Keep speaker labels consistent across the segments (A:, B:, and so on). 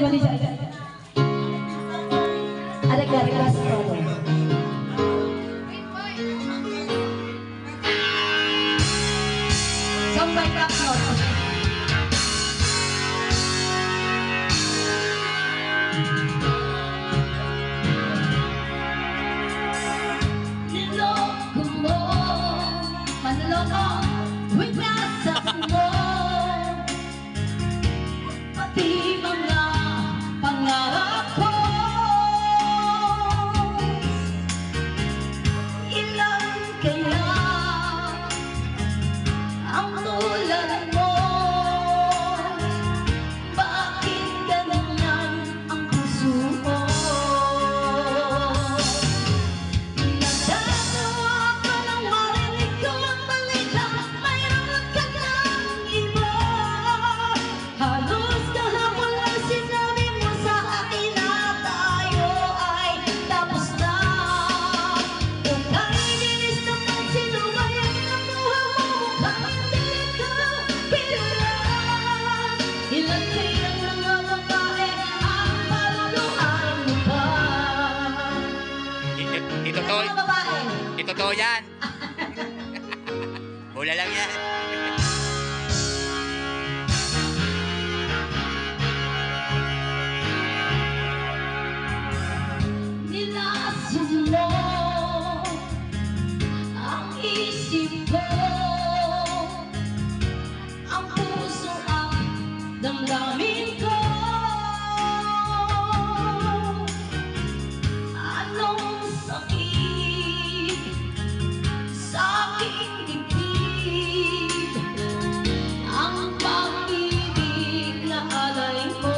A: mali siya. Ada request ko. Sampai kakot. Niloko mo, manloko, winasak mo. Pati mga pangarap ko. Ilan kaya ang tulad mo? Bakit ganyan ang puso mo? Nagdadawa ko nang marinig ko ang balita, mayroon ka ng iba. Halos kahapon lang sinabi mo sa akin na tayo ay tapos na. Kung naiinis naman sinubayang ng buha mo, mukhang hindi ka kilala. Ilan kayang mga babae ang paluluhan mo pa?
B: Itotoo,
A: Mga babae,
B: itotoo yan. Hula lang yan.
A: nilason mo ang isip ko, ang puso ang damdamin ko. Anong sakit sa aking dibdib, ang pag-ibig na alay mo.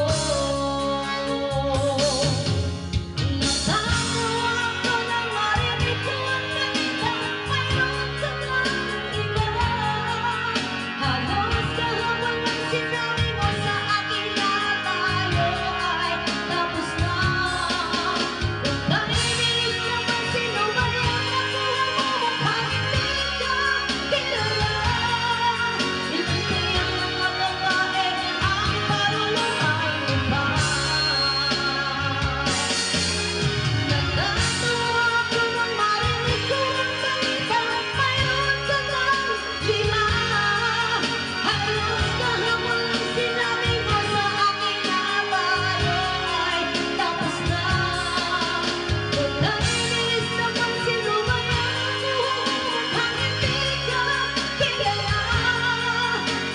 A: Natawa ko nang marinig ko ang balita, mayroon ka ng iba. Halos kahapon lang sinabi mo sa akin na tayo ay tapos na. Kung naiinis naman sinubayang ang buha mo, mukhang hindi ka kilala. Ilan kayang mga babae ang paluluhan mo pa? Nagdadawa ko nang marinig ko ang balita, mayroon ka ng lima. Halos kahapon lang sinabi mo sa akin na tayo ay tapos na. Kung naiinis naman sinubayang ang buha mo, mukhang hindi ka kilala.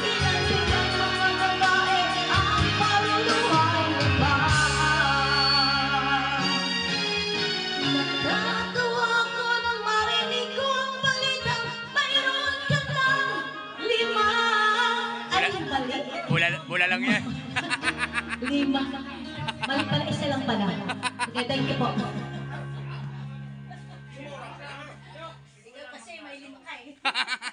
A: Ilan kayang mga babae ang paluluhan mo pa? Nagdadawa ko nang marinig ko ang balita, mayroon ka ng lima. Ay, mali.
B: Hula lang yan.
A: Lima. Mali pala, isa lang pala. Okay, thank you po.
C: Kasi may lima ka eh.